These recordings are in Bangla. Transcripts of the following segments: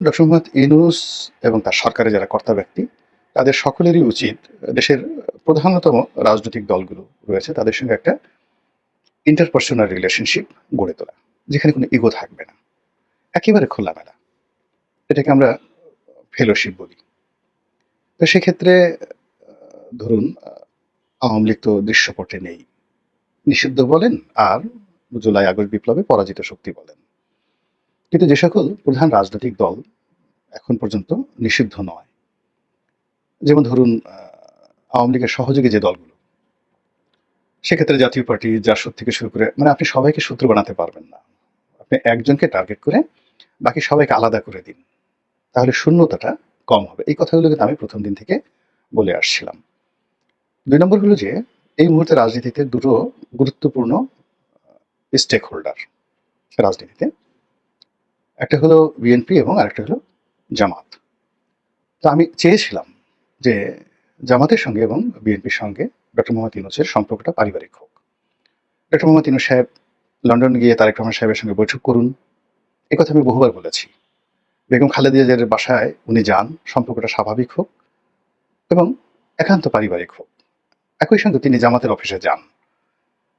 ডক্টর মোহাম্মদ ইউনূস এবং তার সরকারের যারা কর্তা ব্যক্তি, তাদের সকলেরই উচিত দেশের প্রধানতম রাজনৈতিক দলগুলো রয়েছে তাদের সঙ্গে একটা ইন্টারপার্সোনাল রিলেশনশিপ গড়ে তোলা, যেখানে কোনো ইগো থাকবে না, একেবারে খোলামেলা। এটাকে আমরা ফেলোশিপ বলি। তো সেক্ষেত্রে ধরুন আওয়ামী লীগ তো দৃশ্যপটে নেই, নিষিদ্ধ বলেন আর জুলাই আগস্ট বিপ্লবে পরাজিত শক্তি বলেন, কিন্তু যে সকল প্রধান রাজনৈতিক দল এখন পর্যন্ত নিষিদ্ধ নয়, যেমন ধরুন আওয়ামী লীগের সহযোগী যে দলগুলো, সেক্ষেত্রে জাতীয় পার্টি, জাসদ থেকে শুরু করে, মানে আপনি সবাইকে শত্রু বানাতে পারবেন না। আপনি একজনকে টার্গেট করে বাকি সবাইকে আলাদা করে দিন, তাহলে শূন্যতাটা কম হবে। এই কথাগুলো কিন্তু আমি প্রথম দিন থেকে বলে আসছিলাম। ২ নম্বর হলো যে এই মুহূর্তে রাজনীতিতে দুটো গুরুত্বপূর্ণ স্টেক হোল্ডার রাজনীতিতে, একটা হলো বিএনপি এবং আরেকটা হলো জামাত। তো আমি চেয়েছিলাম যে জামাতের সঙ্গে এবং বিএনপির সঙ্গে ডক্টর মোহাম্মদ ইউনূসের সম্পর্কটা পারিবারিক হোক। ডক্টর মোহাম্মদ ইউনূস সাহেব লন্ডন গিয়ে তারেক রহমান সাহেবের সঙ্গে বৈঠক করুন, এ কথা আমি বহুবার বলেছি। বেগম খালেদা জিয়ার বাসায় উনি যান, সম্পর্কটা স্বাভাবিক হোক এবং একান্ত পারিবারিক হোক। একই সঙ্গে তিনি জামাতের অফিসে যান,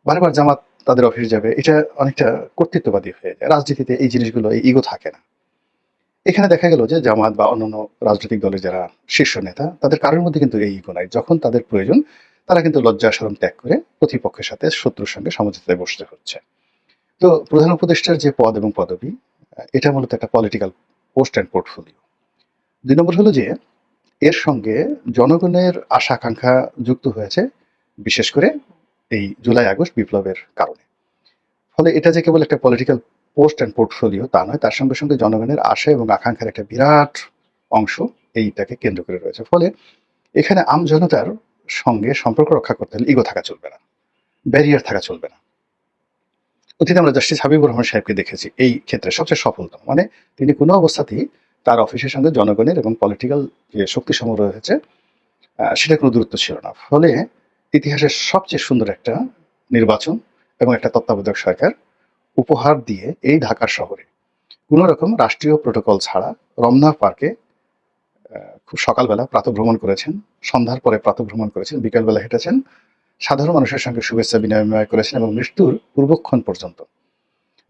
বারবার জামাত তাদের অফিসে যাবে, এটা অনেকটা কর্তৃত্ববাদী হয়ে যায়। রাজনীতিতে এই জিনিসগুলো, এই ইগো থাকে না। এখানে দেখা গেল যে জামাত বা অন্যান্য রাজনৈতিক দলের যারা শীর্ষ নেতা, তাদের কারোর মধ্যে কিন্তু এই ইগো নাই। যখন তাদের প্রয়োজন, তারা কিন্তু লজ্জা শরম ত্যাগ করে প্রতিপক্ষের সাথে, শত্রুর সঙ্গে সমঝোতায় বসতে হচ্ছে। তো প্রধান উপদেষ্টার যে পদ এবং পদবি, এটা মূলত একটা পলিটিক্যাল পোস্ট অ্যান্ড পোর্টফোলিও। ২ নম্বর হলো যে এর সঙ্গে জনগণের আশা আকাঙ্ক্ষা যুক্ত হয়েছে, বিশেষ করে এই জুলাই আগস্ট বিপ্লবের কারণে। ফলে এটা যে কেবল একটা পলিটিক্যাল পোস্ট অ্যান্ড পোর্টফোলিও তা নয়, তার সঙ্গে সঙ্গে জনগণের আশা এবং আকাঙ্ক্ষার একটা বিরাট অংশ এইটাকে কেন্দ্র করে রয়েছে। ফলে এখানে আমজনতার সঙ্গে সম্পর্ক রক্ষা করতে হলে ইগো থাকা চলবে না, ব্যারিয়ার থাকা চলবে না। অতীতে আমরা জাস্টিস হাবিবুর রহমান সাহেবকে দেখেছি এই ক্ষেত্রে সবচেয়ে সফলতম। মানে তিনি কোনো অবস্থাতেই তার অফিসের সঙ্গে জনগণের এবং পলিটিক্যাল যে শক্তি সমূহ রয়েছে সেটার কোনো দূরত্ব ছিল না। ফলে ইতিহাসের সবচেয়ে সুন্দর একটা নির্বাচন এবং একটা তত্ত্বাবধায়ক সরকার উপহার দিয়ে এই ঢাকা শহরে কোনো রকম রাষ্ট্রীয় প্রোটোকল ছাড়া রমনা পার্কে খুব সকালবেলা প্রাতঃভ্রমণ করেছেন, সন্ধ্যার পরে প্রাতঃভ্রমণ করেছেন, বিকালবেলা হেঁটেছেন, সাধারণ মানুষের সঙ্গে শুভেচ্ছা বিনিময় করেছেন এবং মৃত্যুর পূর্বক্ষণ পর্যন্ত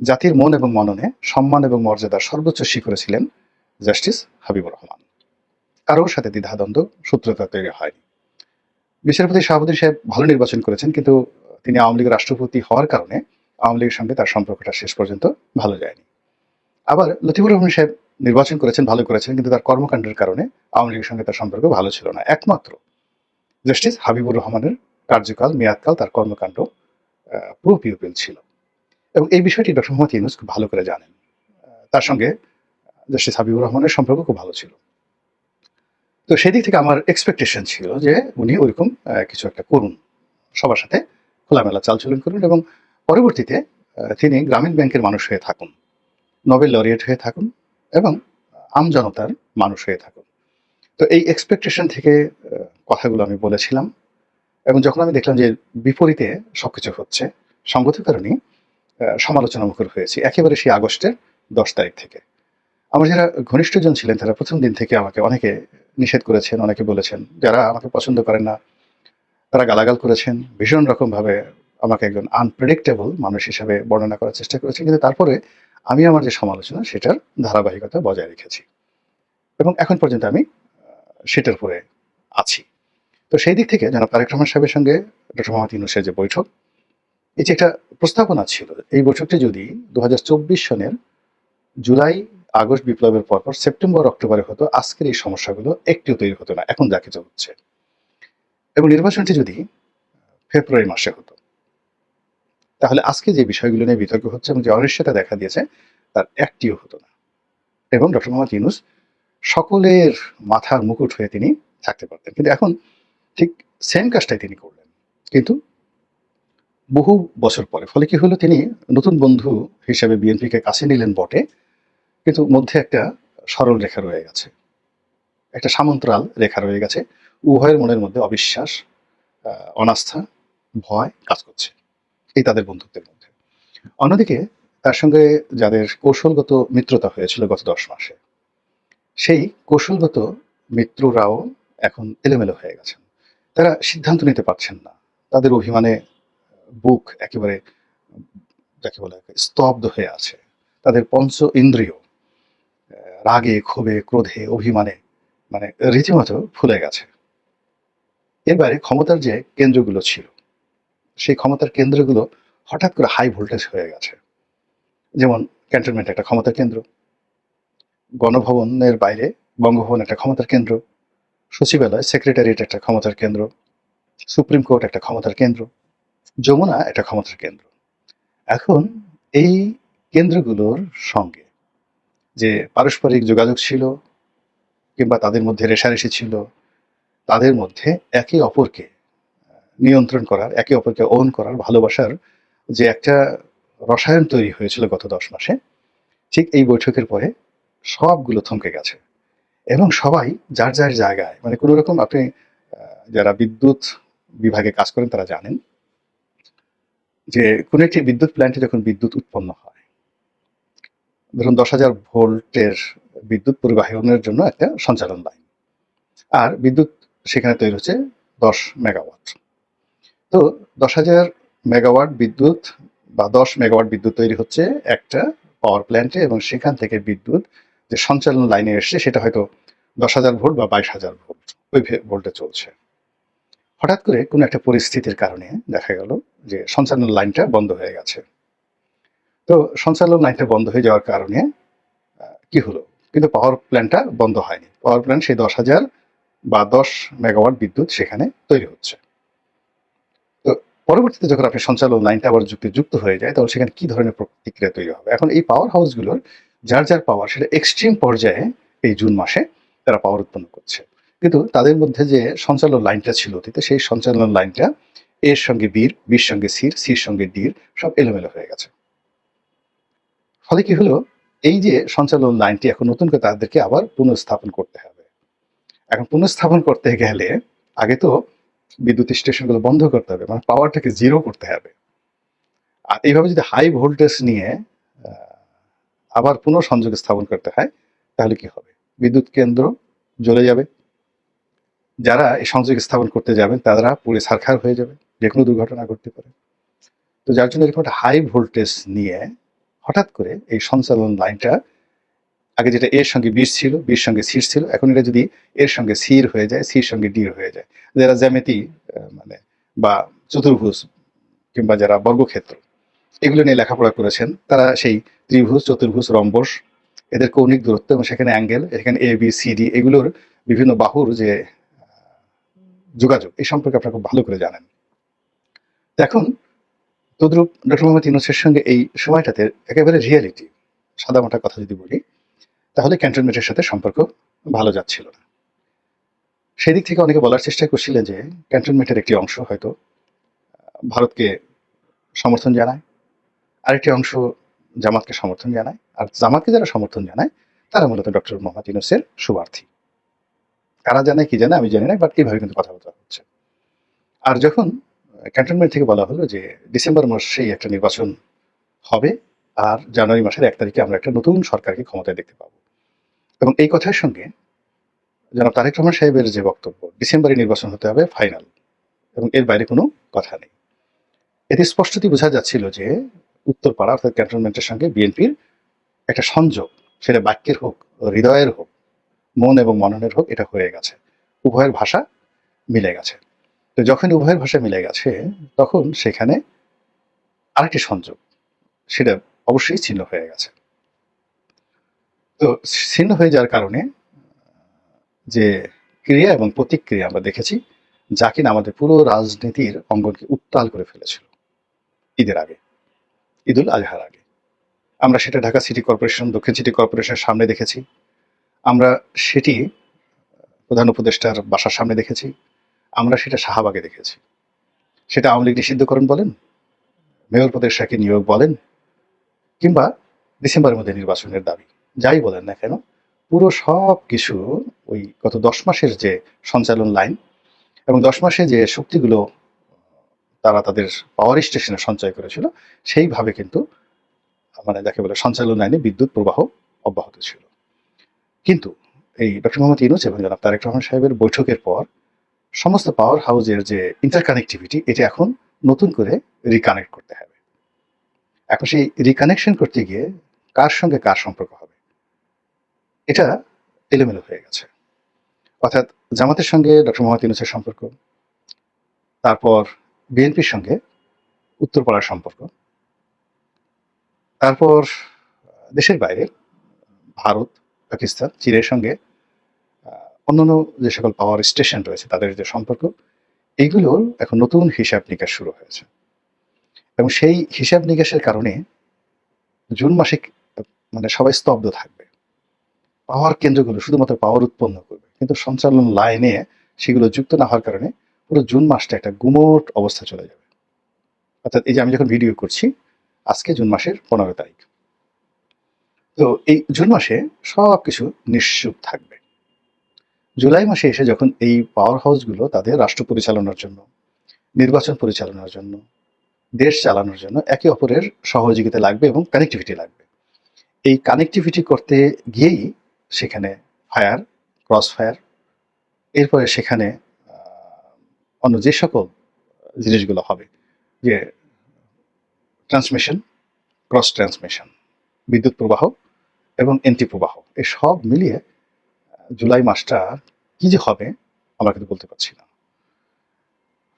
জাতির মন এবং মননে সম্মান এবং মর্যাদার সর্বোচ্চ শিখরে ছিলেন জাস্টিস হাবিবুর রহমান। কারোর সাথে দ্বিধাদ্বন্দ্ব, শত্রুতা তৈরি হয়নি। বিচারপতি শাহাবুদ্দিন সাহেব ভালো নির্বাচন করেছেন, কিন্তু তিনি আওয়ামী লীগের রাষ্ট্রপতি হওয়ার কারণে আওয়ামী লীগের সঙ্গে তার সম্পর্কটা শেষ পর্যন্ত ভালো যায়নি। আবার লতিফুর রহমান সাহেব নির্বাচন করেছেন, ভালো করেছেন, কিন্তু তার কর্মকাণ্ডের কারণে আওয়ামী লীগের সঙ্গে তার সম্পর্ক ভালো ছিল না। একমাত্র জাস্টিস হাবিবুর রহমানের কার্যকাল, মেয়াদকাল, তার কর্মকাণ্ড প্রো পিউপিল ছিল এবং এই বিষয়টি ডক্টর মোহাম্মদ ইউনূস খুব ভালো করে জানেন। তার সঙ্গে জাস্টিস হাবিবুর রহমানের সম্পর্ক খুব ভালো ছিল। তো সেদিক থেকে আমার এক্সপেকটেশন ছিল যে উনি ওইরকম কিছু একটা করুন, সবার সাথে খোলামেলা চালচলন করুন এবং পরবর্তীতে তিনি গ্রামীণ ব্যাংকের মানুষ হয়ে থাকুন, নোবেল লরিয়েট হয়ে থাকুন এবং আমজনতার মানুষ হয়ে থাকুন। তো এই এক্সপেকটেশন থেকে কথাগুলো আমি বলেছিলাম এবং যখন আমি দেখলাম যে বিপরীতে সবকিছু হচ্ছে, সঙ্গত কারণেই সমালোচনা মুখর হয়েছি একেবারে সেই আগস্টের ১০ তারিখ থেকে। আমার যারা ঘনিষ্ঠজন ছিলেন তারা প্রথম দিন থেকে আমাকে অনেকে নিষেধ করেছেন, অনেকে বলেছেন, যারা আমাকে পছন্দ করেন না তারা গালাগাল করেছেন, ভীষণ রকমভাবে আমাকে একজন আনপ্রেডিক্টেবল মানুষ হিসাবে বর্ণনা করার চেষ্টা করেছেন, কিন্তু তারপরে আমি আমার যে সমালোচনা সেটার ধারাবাহিকতা বজায় রেখেছি এবং এখন পর্যন্ত আমি সেটার উপরে আছি। তো সেই দিক থেকে জনাব তারেক রহমান সাহেবের সঙ্গে ডক্টর মোহাম্মদ ইউনূসের যে বৈঠক, এই যে একটা প্রস্তাবনা ছিল, এই বৈঠকটি যদি ২০২৪ সনের জুলাই আগস্ট বিপ্লবের পরপর সেপ্টেম্বর অক্টোবরে হতো, আজকের এই সমস্যাগুলো একটিও তৈরি হতো না এখন যা কিছু হচ্ছে। এবং নির্বাচনটি যদি ফেব্রুয়ারি মাসে হতো, তাহলে আজকে যে বিষয়গুলো নিয়ে বিতর্ক হচ্ছে এবং যে অনিশ্চয়তা দেখা দিয়েছে তার একটিও হতো না এবং ডক্টর মোহাম্মদ ইউনূস সকলের মাথার মুকুট হয়ে তিনি থাকতে পারতেন। কিন্তু এখন ঠিক সেম কাজটাই তিনি করলেন, কিন্তু বহু বছর পরে। ফলে কি হলো, তিনি নতুন বন্ধু হিসেবে বিএনপিকে কাছে নিলেন বটে, কিন্তু মধ্যে একটা সরল রেখা রয়ে গেছে, একটা সামন্তরাল রেখা রয়ে গেছে। উভয়ের মনের মধ্যে অবিশ্বাস, অনাস্থা, ভয় কাজ করছে এই তাদের বন্ধুত্বের মধ্যে। অন্যদিকে তার সঙ্গে যাদের কৌশলগত মিত্রতা হয়েছিল গত ১০ মাসে, সেই কৌশলগত মিত্ররাও এখন এলোমেলো হয়ে গেছেন। তারা সিদ্ধান্ত নিতে পারছেন না। তাদের অভিমানে বুক একেবারে যাকে বলা হয় স্তব্ধ হয়ে আছে। তাদের পঞ্চ ইন্দ্রিয় রাগে, ক্ষোভে, ক্রোধে, অভিমানে মানে রীতিমতো ফুলে গেছে। এর বাইরে ক্ষমতার যে কেন্দ্রগুলো ছিল, সেই ক্ষমতার কেন্দ্রগুলো হঠাৎ করে হাই ভোল্টেজ হয়ে গেছে। যেমন ক্যান্টনমেন্ট একটা ক্ষমতার কেন্দ্র, গণভবনের বাইরে বঙ্গভবন একটা ক্ষমতার কেন্দ্র, সচিবালয় সেক্রেটারিয়েট একটা ক্ষমতার কেন্দ্র, সুপ্রিম কোর্ট একটা ক্ষমতার কেন্দ্র, যমুনা একটা ক্ষমতার কেন্দ্র। এখন এই কেন্দ্রগুলোর সঙ্গে যে পারস্পরিক যোগাযোগ ছিল কিংবা তাদের মধ্যে রেষারেষি ছিল, তাদের মধ্যে একে অপরকে নিয়ন্ত্রণ করার, একে অপরকে ওন করার, ভালোবাসার যে একটা রসায়ন তৈরি হয়েছিল গত 10 মাসে, ঠিক এই বৈঠকের পরে সবগুলো থমকে গেছে এবং সবাই যার যার জায়গায় মানে কোনো রকম আপনি যারা বিদ্যুৎ বিভাগে কাজ করেন তারা জানেন যে কোনো একটি বিদ্যুৎ প্ল্যান্টে যখন বিদ্যুৎ উৎপন্ন হয়, ধরুন 10,000 ভোল্টের বিদ্যুৎ পরিবাহনের জন্য একটা সঞ্চালন লাইন, আর বিদ্যুৎ সেখানে তৈরি হচ্ছে 10 মেগাওয়াট। তো 10,000 মেগাওয়াট বিদ্যুৎ বা 10 মেগাওয়াট বিদ্যুৎ তৈরি হচ্ছে একটা পাওয়ার প্ল্যান্টে এবং সেখান থেকে বিদ্যুৎ যে সঞ্চালন লাইনে এসছে সেটা হয়তো 10,000 ভোল্ট বা 22,000 ভোল্ট ওই ভোল্টে চলছে। হঠাৎ করে কোনো একটা পরিস্থিতির কারণে দেখা গেল যে সঞ্চালন লাইনটা বন্ধ হয়ে গেছে। তো সঞ্চালন লাইনটা বন্ধ হয়ে যাওয়ার কারণে কি হলো, কিন্তু পাওয়ার প্ল্যান্টটা বন্ধ হয়নি। পাওয়ার প্ল্যান্ট সেই 10,000 বা 10 মেগাওয়াট বিদ্যুৎ সেখানে তৈরি হচ্ছে। তো পরবর্তীতে যখন আপনি সঞ্চালন লাইনটা আবার যুক্ত হয়ে যায়, তখন সেখানে কি ধরনের প্রতিক্রিয়া তৈরি হবে? এখন এই পাওয়ার হাউসগুলোর যার যার পাওয়ার সেটা এক্সট্রিম পর্যায়ে এই জুন মাসে তারা পাওয়ার উৎপন্ন করছে, কিন্তু তাদের মধ্যে যে সঞ্চালন লাইনটা ছিল অতীতে, সেই সঞ্চালন লাইনটা এর সঙ্গে বির, বির সঙ্গে সির, সির সঙ্গে ডির সব এলোমেলো হয়ে গেছে। ফলে কি হলো, এই যে সঞ্চালন লাইনটি এখন নতুন করে তাদেরকে আবার পুনঃস্থাপন করতে হবে। এখন পুনঃস্থাপন করতে গেলে আগে তো বিদ্যুৎ স্টেশনগুলো বন্ধ করতে হবে, মানে পাওয়ারটাকে জিরো করতে হবে। আর এইভাবে যদি হাই ভোল্টেজ নিয়ে আবার পুনঃসংযোগ স্থাপন করতে হয়, তাহলে কি হবে? বিদ্যুৎ কেন্দ্র জ্বলে যাবে, যারা এই সংযোগ স্থাপন করতে যাবেন তারা পুড়ে ছারখার হয়ে যাবে, যে কোনো দুর্ঘটনা ঘটতে পারে। তো যার জন্য এরকম একটা হাই ভোল্টেজ নিয়ে হঠাৎ করে এই সঞ্চালন লাইনটা, আগে যেটা এর সঙ্গে বির ছিল, বির সঙ্গে সির ছিল, এখন এটা যদি এর সঙ্গে সির হয়ে যায়, সির সঙ্গে ডির হয়ে যায়, যারা জ্যামিতি মানে বা চতুর্ভুজ কিংবা যারা বর্গক্ষেত্র এগুলো নিয়ে লেখাপড়া করেছেন, তারা সেই ত্রিভুজ, চতুর্ভুজ, রম্বস, এদের কৌণিক দূরত্ব এবং সেখানে অ্যাঙ্গেল, এখানে এ বি সি ডি, এগুলোর বিভিন্ন বাহুর যে যোগাযোগ, এই সম্পর্কে আপনারা খুব ভালো করে জানেন। এখন তদ্রুপ ডক্টর মোহাম্মদ ইউনূসের সঙ্গে এই সময়টাতে একেবারে রিয়েলিটি সাদামাটা কথা যদি বলি, তাহলে ক্যান্টনমেন্টের সাথে সম্পর্ক ভালো যাচ্ছিল না। সেদিক থেকে অনেকে বলার চেষ্টা করছিলেন যে ক্যান্টনমেন্টের একটি অংশ হয়তো ভারতকে সমর্থন জানায়, আরেকটি অংশ জামাতকে সমর্থন জানায়, আর জামাতকে যারা সমর্থন জানায় তারা মূলত ডক্টর মোহাম্মদ ইউনূসের শুভার্থী। কারা জানে কি জানে আমি জানি না, বাট এইভাবে কিন্তু কথাবার্তা হচ্ছে। আর যখন ক্যান্টনমেন্ট থেকে বলা হলো যে ডিসেম্বর মাসেই একটা নির্বাচন হবে আর জানুয়ারি মাসের 1 তারিখে আমরা একটা নতুন সরকারকে ক্ষমতায় দেখতে পাবো, এবং এই কথার সঙ্গে জনাব তারেক রহমান সাহেবের যে বক্তব্য, ডিসেম্বরে নির্বাচন হতে হবে ফাইনাল এবং এর বাইরে কোনো কথা নেই, এতে স্পষ্টতই বোঝা যাচ্ছিল যে উত্তরপাড়া অর্থাৎ ক্যান্টনমেন্টের সঙ্গে বিএনপির একটা সংযোগ, সেটা বাক্যের হোক, হৃদয়ের হোক, মন এবং মননের হোক, এটা হয়ে গেছে, উভয়ের ভাষা মিলে গেছে। তো যখন উভয়ের ভাষা মিলে গেছে, তখন সেখানে আরেকটি সংযোগ, সেটা অবশ্যই ছিন্ন হয়ে গেছে। তো ছিন্ন হয়ে যাওয়ার কারণে যে ক্রিয়া এবং প্রতিক্রিয়া আমরা দেখেছি, যা কিনা আমাদের পুরো রাজনীতির অঙ্গনকে উত্তাল করে ফেলেছিল ঈদের আগে, ঈদুল আজহার আগে। আমরা সেটা ঢাকা সিটি কর্পোরেশন, দক্ষিণ সিটি কর্পোরেশনের সামনে দেখেছি, আমরা সেটি প্রধান উপদেষ্টার বাসার সামনে দেখেছি, আমরা সেটা শাহবাগে দেখেছি। সেটা আওয়ামী লীগ নিষিদ্ধকরণ বলেন, মেয়র পদের সাথে নিয়োগ বলেন, কিংবা ডিসেম্বরের মধ্যে নির্বাচনের দাবি, যাই বলেন না কেন, পুরো সব কিছু ওই গত 10 মাসের যে সঞ্চালন লাইন এবং 10 মাসে যে শক্তিগুলো তারা তাদের পাওয়ার স্টেশনে সঞ্চয় করেছিল, সেইভাবে কিন্তু মানে যাকে বলে সঞ্চালন লাইনে বিদ্যুৎ প্রবাহ অব্যাহত ছিল। কিন্তু এই ডক্টর মোহাম্মদ ইউনূস এবং জনাব তারেক রহমান সাহেবের বৈঠকের পর সমস্ত পাওয়ার হাউসের যে ইন্টারকানেক্টিভিটি এটা এখন নতুন করে রিকানেক্ট করতে হবে। এখন সেই রিকানেকশন করতে গিয়ে কার সঙ্গে কার সম্পর্ক হবে এটা এলোমেলো হয়ে গেছে। অর্থাৎ জামাতের সঙ্গে ডক্টর মোহাম্মদ ইউনূসের সম্পর্ক, তারপর বিএনপির সঙ্গে উত্তরপাড়ার সম্পর্ক, তারপর দেশের বাইরে ভারত, পাকিস্তান, চীনের সঙ্গে অন্যান্য যে সকল পাওয়ার স্টেশন রয়েছে তাদের যে সম্পর্ক, এইগুলোর এখন নতুন হিসাব নিকাশ শুরু হয়েছে। এবং সেই হিসাব নিকাশের কারণে জুন মাসে মানে সবাই স্তব্ধ থাকবে। পাওয়ার কেন্দ্রগুলো শুধুমাত্র পাওয়ার উৎপন্ন করবে, কিন্তু সঞ্চালন লাইনে সেগুলো যুক্ত না হওয়ার কারণে পুরো জুন মাসটা একটা গুমোট অবস্থা চলে যাবে। অর্থাৎ এই যে আমি যখন ভিডিও করছি, আজকে জুন মাসের 15 তারিখ। তো এই জুন মাসে সব কিছু নিশ্চুপ থাকবে। জুলাই মাসে এসে যখন এই পাওয়ার হাউসগুলো তাদের রাষ্ট্র পরিচালনার জন্য, নির্বাচন পরিচালনার জন্য, দেশ চালানোর জন্য একে অপরের সহযোগিতা লাগবে এবং কানেক্টিভিটি লাগবে। এই কানেক্টিভিটি করতে গিয়েই সেখানে ফায়ার, ক্রস ফায়ার, এরপরে সেখানে অন্য যে সকল জিনিসগুলো হবে, যে ট্রান্সমিশন, ক্রস ট্রান্সমিশন, বিদ্যুৎ প্রবাহ এবং এন্টি প্রবাহ, এই সব মিলিয়ে জুলাই মাসটা কি যে হবে আমরা কিন্তু বলতে পারছি না।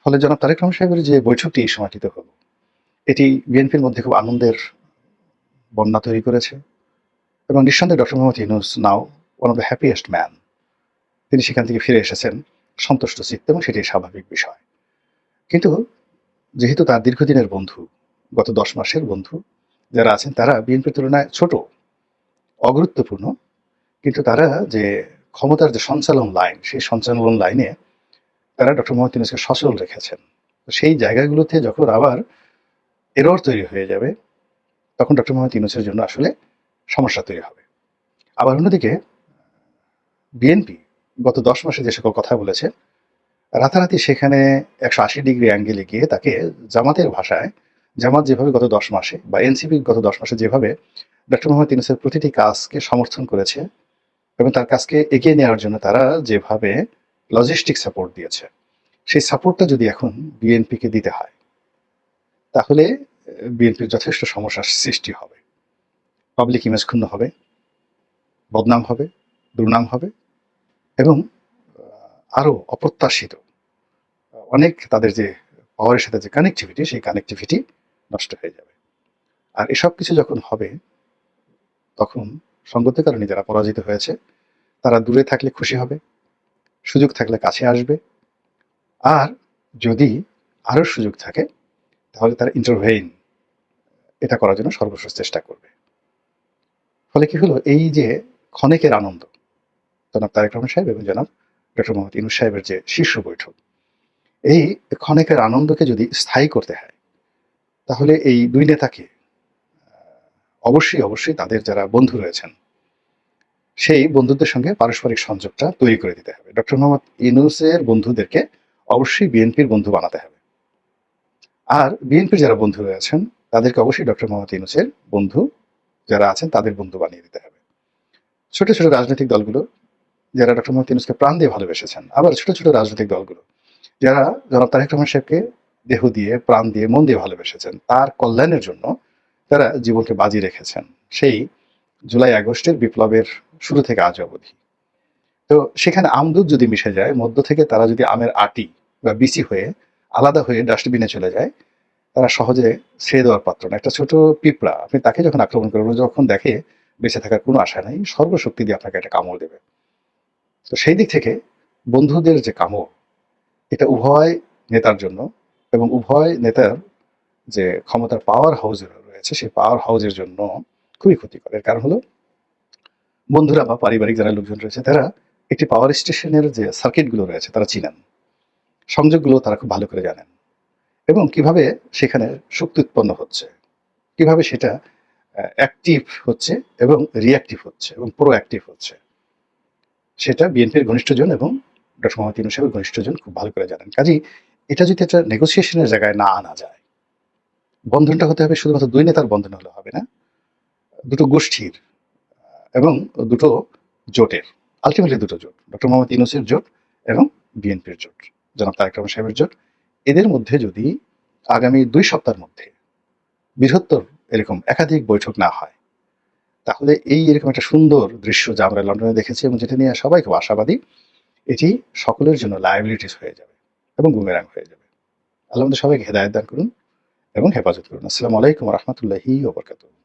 ফলে জনাব তারেক রহমান সাহেবের যে বৈঠকটি এই সময়টিতে হলো, এটি বিএনপির মধ্যে খুব আনন্দের বন্যা তৈরি করেছে এবং নিঃসন্দেহে doctor Mohammad Yunus now one of the happiest man. তিনি সেখান থেকে ফিরে এসেছেন সন্তুষ্ট চিত্তে এবং সেটি স্বাভাবিক বিষয়। কিন্তু যেহেতু তার দীর্ঘদিনের বন্ধু, গত 10 মাসের বন্ধু যারা আছেন তারা বিএনপির তুলনায় ছোট, অগুরুত্বপূর্ণ, কিন্তু তারা যে ক্ষমতার যে সঞ্চালন লাইন, সেই সঞ্চালন লাইনে তারা ডক্টর মোহাম্মদ ইউনূসকে সচল রেখেছেন। সেই জায়গাগুলোতে যখন আবার এরর তৈরি হয়ে যাবে, তখন ডক্টর মোহাম্মদ ইউনূসের জন্য আসলে সমস্যা তৈরি হবে। আবার অন্যদিকে বিএনপি গত 10 মাসে যে সকল কথা বলেছে, রাতারাতি সেখানে 180 ডিগ্রি অ্যাঙ্গেলে গিয়ে তাকে জামাতের ভাষায়, জামাত যেভাবে গত 10 মাসে বা এনসিপি গত 10 মাসে যেভাবে ডক্টর মোহাম্মদ ইউনূসের প্রতিটি কাজকে সমর্থন করেছে এবং তার কাজকে এগিয়ে নেওয়ার জন্য তারা যেভাবে লজিস্টিক সাপোর্ট দিয়েছে, সেই সাপোর্টটা যদি এখন বিএনপিকে দিতে হয়, তাহলে বিএনপির যথেষ্ট সমস্যার সৃষ্টি হবে। পাবলিক ইমেজ ক্ষুণ্ণ হবে, বদনাম হবে, দুর্নাম হবে এবং আরও অপ্রত্যাশিত অনেক তাদের যে পাওয়ারের সাথে যে কানেক্টিভিটি, সেই কানেক্টিভিটি নষ্ট হয়ে যাবে। আর এসব কিছু যখন হবে, তখন সঙ্গতের কারণে যারা পরাজিত হয়েছে তারা দূরে থাকলে খুশি হবে, সুযোগ থাকলে কাছে আসবে, আর যদি আরও সুযোগ থাকে তাহলে তারা ইন্টারভেইন এটা করার জন্য সর্বশেষ চেষ্টা করবে। ফলে কি হলো, এই যে ক্ষণিকের আনন্দ, জনাব তারেক রহমান সাহেব এবং জনাব ডক্টর মোহাম্মদ ইউনূস সাহেবের যে শীর্ষ বৈঠক, এই ক্ষণিকের আনন্দকে যদি স্থায়ী করতে হয়, তাহলে এই দুই নেতাকে অবশ্যই তাদের যারা বন্ধু রয়েছেন সেই বন্ধুদের সঙ্গে পারস্পরিক সংযোগটা তৈরি করে দিতে হবে। ডক্টর মোহাম্মদ ইউনূসের বন্ধুদেরকে অবশ্যই বিএনপির বন্ধু বানাতে হবে, আর বিএনপির যারা বন্ধু রয়েছেন তাদেরকে অবশ্যই ডক্টর মোহাম্মদ ইউনূসের বন্ধু যারা আছেন তাদের বন্ধু বানিয়ে দিতে হবে। ছোট ছোট রাজনৈতিক দলগুলো যারা ডক্টর মোহাম্মদ ইউনূসকে প্রাণ দিয়ে ভালোবেসেছেন, আবার ছোট ছোট রাজনৈতিক দলগুলো যারা জনাব তারেক রহমান সাহেবকে দেহ দিয়ে, প্রাণ দিয়ে, মন দিয়ে ভালোবেসেছেন, তার কল্যাণের জন্য তারা জীবনকে বাজি রেখেছেন সেই জুলাই আগস্টের বিপ্লবের শুরু থেকে আজ অবধি। তো সেখানে আমদুধ যদি মিশে যায়, মধ্য থেকে তারা যদি আমের আটি বা বিচি হয়ে আলাদা হয়ে ডাস্টবিনে চলে যায়, তারা সহজে ছেড়ে দেওয়ার পাত্র না। একটা ছোট পিঁপড়া, আপনি তাকে যখন আক্রমণ করবেন, যখন দেখে বেঁচে থাকার কোনো আশা নাই, সর্বশক্তি দিয়ে আপনাকে একটা কামড় দেবে। তো সেই দিক থেকে বন্ধুদের যে কামড়, এটা উভয় নেতার জন্য এবং উভয় নেতার যে ক্ষমতার পাওয়ার হাউস রয়েছে, সেই পাওয়ার হাউসের জন্য খুবই ক্ষতিকর। এর কারণ হলো, বন্ধুরা বা পারিবারিক যারা লোকজন রয়েছে তারা একটি পাওয়ার স্টেশনের যে সার্কিটগুলো রয়েছে তারা চিনেন, সংযোগগুলো তারা খুব ভালো করে জানেন এবং কিভাবে সেখানে শক্তি উৎপন্ন হচ্ছে, কিভাবে সেটা অ্যাক্টিভ হচ্ছে এবং রিঅ্যাক্টিভ হচ্ছে এবং প্রোঅ্যাক্টিভ হচ্ছে, সেটা বিএনপির ঘনিষ্ঠজন এবং ডক্টর মোহাম্মদ ইউনূস সাহেবের ঘনিষ্ঠজন খুব ভালো করে জানেন। কাজেই এটা যদি একটা নেগোসিয়েশনের জায়গায় না আনা যায়, বন্ধনটা হতে হবে শুধুমাত্র দুই নেতার বন্ধন হলে হবে না, দুটো গোষ্ঠীর এবং দুটো জোটের, আলটিমেটলি দুটো জোট, ডক্টর মোহাম্মদ ইউনূসের জোট এবং বিএনপির জোট, জনাব তারেক রহমান সাহেবের জোট। এদের মধ্যে যদি আগামী ২ সপ্তাহের মধ্যে বৃহত্তর এরকম একাধিক বৈঠক না হয়, তাহলে এরকম একটা সুন্দর দৃশ্য যা আমরা লন্ডনে দেখেছি এবং যেটা নিয়ে সবাই খুব আশাবাদী, এটি সকলের জন্য লায়াবিলিটিস হয়ে যাবে এবং বুমেরাং হয়ে যাবে। আল্লাহ আমাদের সবাইকে হেদায়েত দান করুন এবং হেফাজত করুন। আসসালামু আলাইকুম ওয়া রাহমাতুল্লাহি ওয়া বারাকাতুহু।